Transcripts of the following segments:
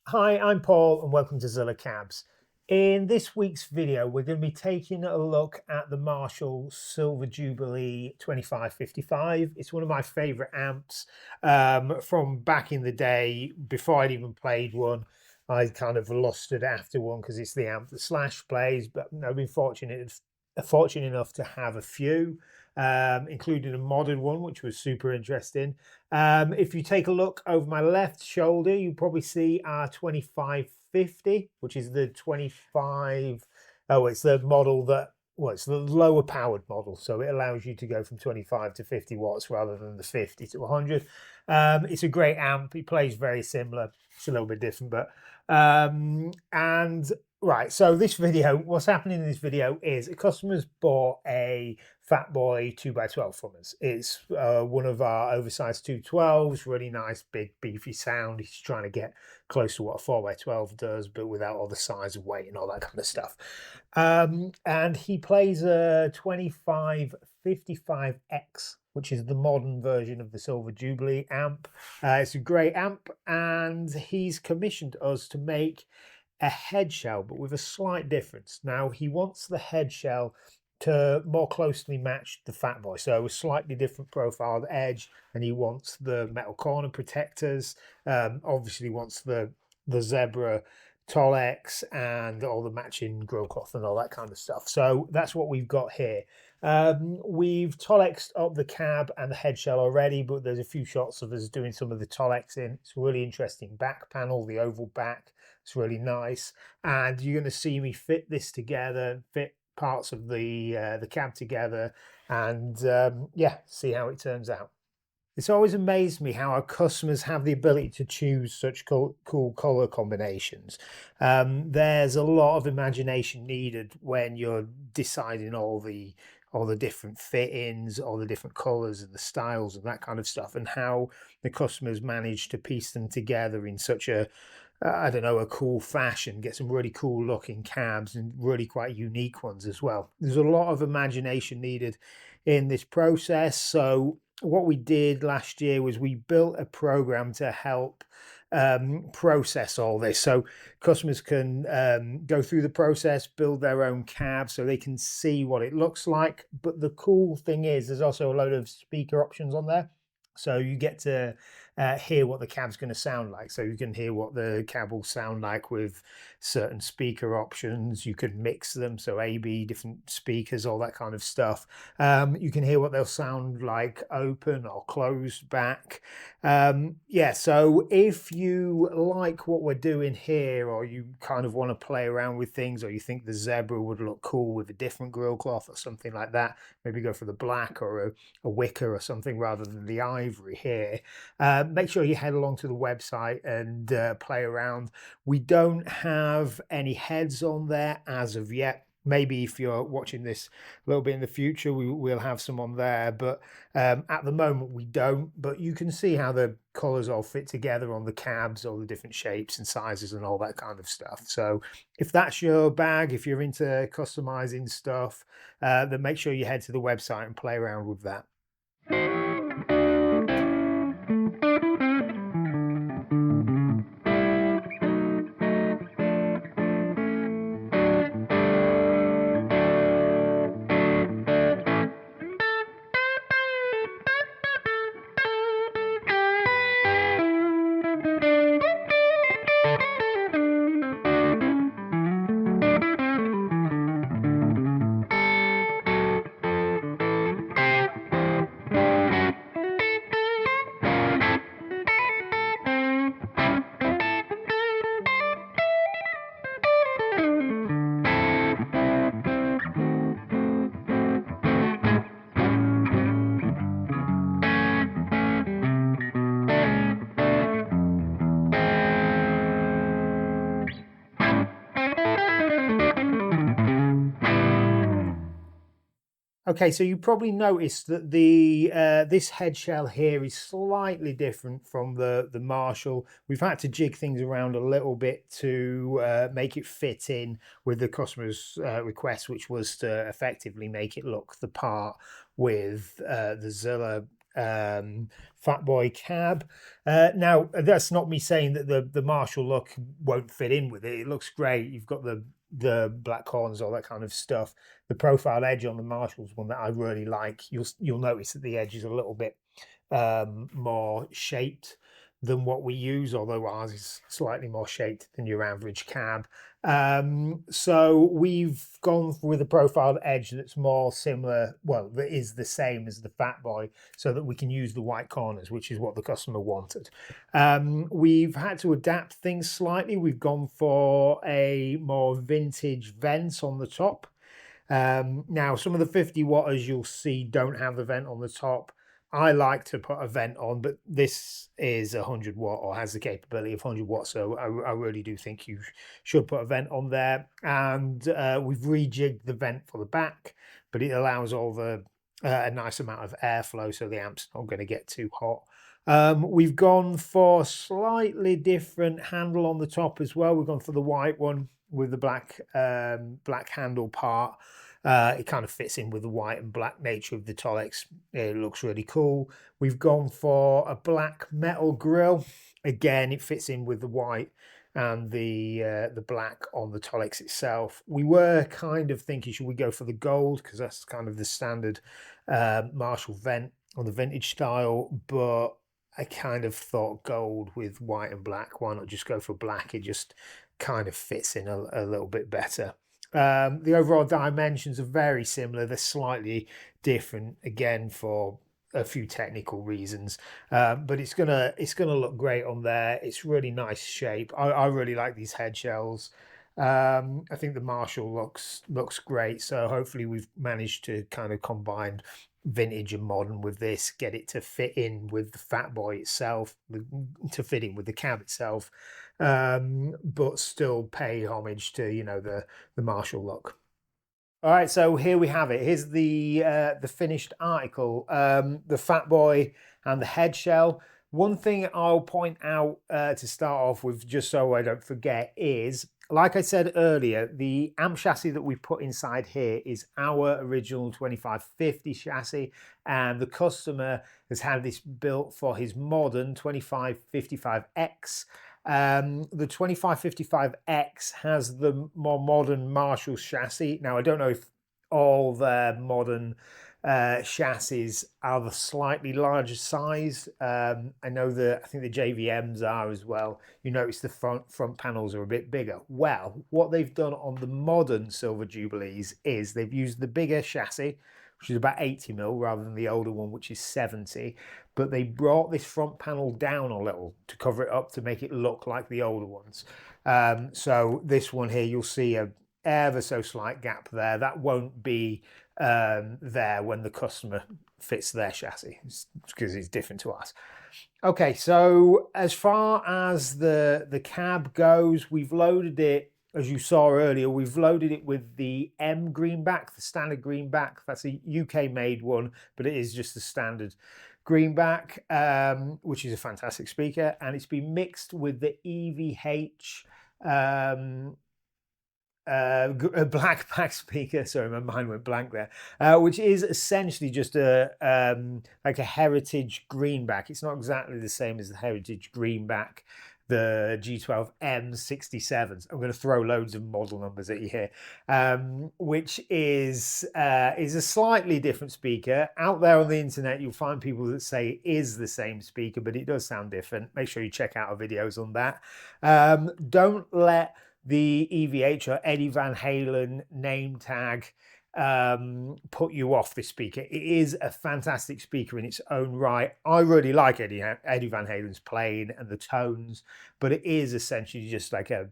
Hi, I'm Paul and welcome to Zilla Cabs. In this week's video, we're going to be taking a look at the Marshall Silver Jubilee 2555. It's one of my favorite amps from back in the day before I'd even played one. I kind of lusted after one because it's the amp that Slash plays, but I've been fortunate enough to have a few, including a modded one, which was super interesting. If you take a look over my left shoulder, you probably see our 2550, which is the 25. Oh, it's the model that, well, it's the lower powered model. So it allows you to go from 25 to 50 watts rather than the 50 to 100. It's a great amp. It plays very similar. It's a little bit different, but and right. So this video, what's happening in this video is a customer's bought a Fatboy 2x12 from us. It's one of our oversized 212s, really nice, big, beefy sound. He's trying to get close to what a 4x12 does, but without all the size of weight and all that kind of stuff. And he plays a 2555X, which is the modern version of the Silver Jubilee amp. It's a great amp, and he's commissioned us to make a head shell, but with a slight difference. Now, he wants the head shell to more closely match the Fatboy, so a slightly different profiled edge, and he wants the metal corner protectors. Obviously, wants the zebra Tolex and all the matching grill cloth and all that kind of stuff. So that's what we've got here. We've Tolexed up the cab and the head shell already, but there's a few shots of us doing some of the Tolex in. It's a really interesting back panel, the oval back. It's really nice, and you're going to see me fit this together, fit parts of the cab together, and yeah, see how it turns out. It's always amazed me how our customers have the ability to choose such cool color combinations. There's a lot of imagination needed when you're deciding all the different fittings, all the different colors and the styles and that kind of stuff, and how the customers manage to piece them together in such a I don't know, a cool fashion, get some really cool looking cabs and really quite unique ones as well. There's a lot of imagination needed in this process. So what we did last year was we built a program to help process all this. So customers can go through the process, build their own cab so they can see what it looks like. But the cool thing is there's also a load of speaker options on there. So you get to hear what the cab's going to sound like. So you can hear what the cab will sound like with certain speaker options. You can mix them, so A/B, different speakers, all that kind of stuff. You can hear what they'll sound like open or closed back. Yeah, so if you like what we're doing here, or you kind of want to play around with things, or you think the zebra would look cool with a different grill cloth or something like that, maybe go for the black or a wicker or something rather than the ivory here. Make sure you head along to the website and play around. We don't have any heads on there as of yet. Maybe if you're watching this a little bit in the future, we'll have some on there. But at the moment, we don't. But you can see how the colours all fit together on the cabs, all the different shapes and sizes and all that kind of stuff. So if that's your bag, if you're into customizing stuff, then make sure you head to the website and play around with that. Okay, so you probably noticed that the this head shell here is slightly different from the Marshall. We've had to jig things around a little bit to make it fit in with the customer's request, which was to effectively make it look the part with the Zilla Fatboy cab. Now, that's not me saying that the Marshall look won't fit in with it. It looks great. You've got the black corners, all that kind of stuff. The profile edge on the Marshall's one that I really like. You'll notice that the edge is a little bit more shaped than what we use, although ours is slightly more shaped than your average cab. So we've gone with a profiled edge that's more similar, well, that is the same as the Fatboy, so that we can use the white corners, which is what the customer wanted. We've had to adapt things slightly. We've gone for a more vintage vent on the top. Now, some of the 50 watters you'll see don't have the vent on the top. I like to put a vent on, but this is 100 watt or has the capability of 100 watts, so I really do think you should put a vent on there. And we've rejigged the vent for the back, but it allows all the a nice amount of airflow, so the amp's not going to get too hot. We've gone for slightly different handle on the top as well. We've gone for the white one with the black handle part. It kind of fits in with the white and black nature of the Tolex. It looks really cool. We've gone for a black metal grille. Again, it fits in with the white and the black on the Tolex itself. We were kind of thinking, should we go for the gold, because that's kind of the standard Marshall vent on the vintage style, but I kind of thought gold with white and black. Why not just go for black? It just kind of fits in a little bit better. The overall dimensions are very similar. They're slightly different, again, for a few technical reasons, but it's gonna look great on there. It's really nice shape. I really like these head shells. I think the Marshall looks great. So hopefully we've managed to kind of combine vintage and modern with this, get it to fit in with the Fatboy itself, to fit in with the cab itself, but still pay homage to, you know, the Marshall look. All right, so here we have it. Here's the finished article, the Fatboy and the head shell. One thing I'll point out to start off with, just so I don't forget, is, like I said earlier, the amp chassis that we put inside here is our original 2550 chassis, and the customer has had this built for his modern 2555X. The 2555X has the more modern Marshall chassis. Now, I don't know if all their modern chassis are the slightly larger size. I know I think the JVMs are as well. You notice the front panels are a bit bigger. Well, what they've done on the modern Silver Jubilees is they've used the bigger chassis, which is about 80 mil, rather than the older one, which is 70. But they brought this front panel down a little to cover it up to make it look like the older ones. So this one here, you'll see a ever so slight gap there. That won't be there when the customer fits their chassis, because it's different to us. Okay, so as far as the cab goes, we've loaded it, as you saw earlier, we've loaded it with the M Greenback, the standard Greenback. That's a UK made one, but it is just the standard Greenback, which is a fantastic speaker, and it's been mixed with the EVH a black back speaker. Sorry, my mind went blank there. Which is essentially just like a heritage Greenback. It's not exactly the same as the heritage Greenback, the G12M67s. I'm going to throw loads of model numbers at you here, which is a slightly different speaker. Out there on the internet, you'll find people that say it is the same speaker, but it does sound different. Make sure you check out our videos on that. Don't let the EVH or Eddie Van Halen name tag put you off this speaker. It is a fantastic speaker in its own right. I really like Eddie Van Halen's playing and the tones, but it is essentially just like a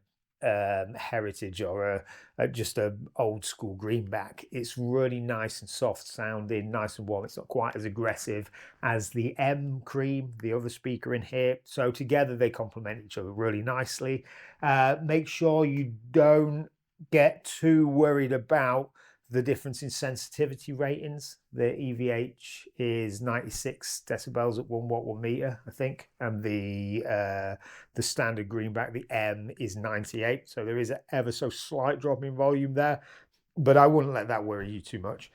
heritage or just a old school Greenback. It's really nice and soft sounding, nice and warm. It's not quite as aggressive as the M Cream, the other speaker in here. So together they complement each other really nicely. Make sure you don't get too worried about the difference in sensitivity ratings. The EVH is 96 decibels at 1 watt 1 meter, I think, and the standard Greenback, the M, is 98. So there is an ever so slight drop in volume there, but I wouldn't let that worry you too much.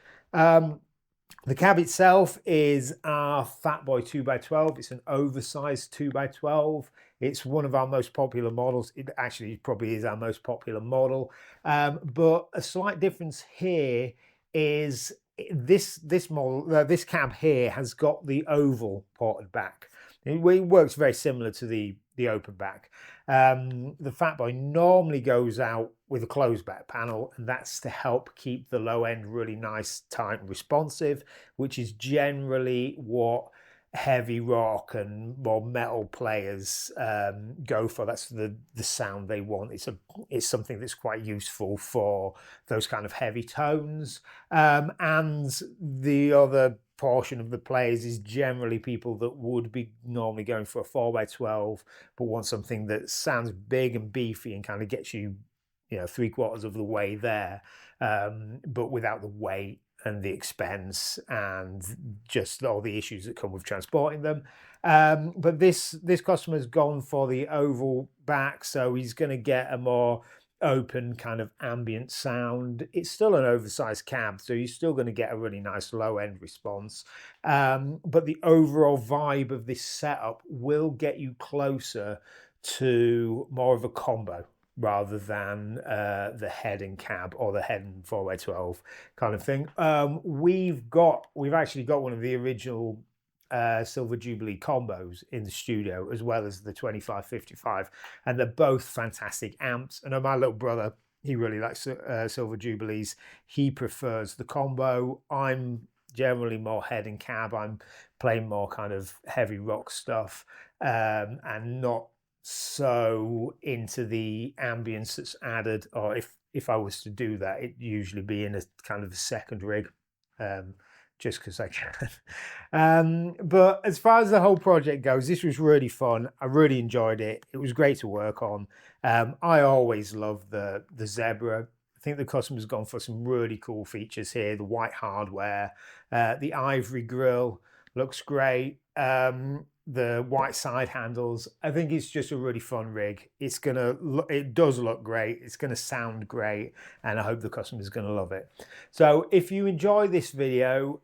The cab itself is our Fatboy 2x12. It's an oversized 2x12. It's one of our most popular models. It actually probably is our most popular model. But a slight difference here is this model, this cab here has got the oval ported back. It works very similar to the open back. The Fatboy normally goes out with a closed back panel, and that's to help keep the low end really nice, tight and responsive, which is generally what heavy rock and more metal players go for. That's the sound they want. It's something that's quite useful for those kind of heavy tones. And the other portion of the players is generally people that would be normally going for a 4x12 but want something that sounds big and beefy and kind of gets you, you know, 3/4 of the way there, but without the weight and the expense and just all the issues that come with transporting them. But this customer's gone for the oval back, so he's going to get a more open kind of ambient sound. It's still an oversized cab, so you're still going to get a really nice low end response. But the overall vibe of this setup will get you closer to more of a combo rather than the head and cab or the head and 4x12 kind of thing. We've actually got one of the original Silver Jubilee combos in the studio, as well as the 2555, and they're both fantastic amps. And my little brother, he really likes Silver Jubilees. He prefers the combo. I'm generally more head and cab. I'm playing more kind of heavy rock stuff, and not so into the ambience that's added. Or if I was to do that, it'd usually be in a kind of a second rig, just because I can. But as far as the whole project goes, this was really fun. I really enjoyed it. It was great to work on. I always love the Zebra. I think the customer's gone for some really cool features here. The white hardware, the Ivory grille looks great. The white side handles. I think it's just a really fun rig. It does look great. It's gonna sound great, and I hope the customer's gonna love it. So if you enjoy this video,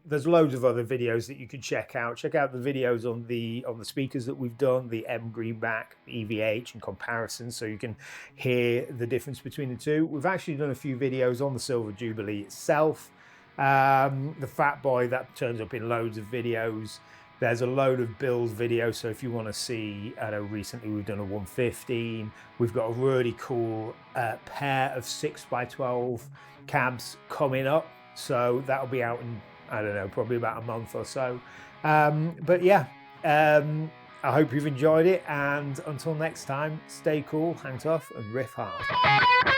there's loads of other videos that you can check out. Check out the videos on the speakers that we've done, the M Greenback, the EVH, and comparisons, so you can hear the difference between the two. We've actually done a few videos on the Silver Jubilee itself. The Fatboy, that turns up in loads of videos. There's a load of build videos, so if you want to see, I know recently we've done a 115. We've got a really cool pair of 6x12 cabs coming up, so that'll be out in, I don't know, probably about a month or so. But yeah, I hope you've enjoyed it, and until next time, stay cool, hang tough, and riff hard.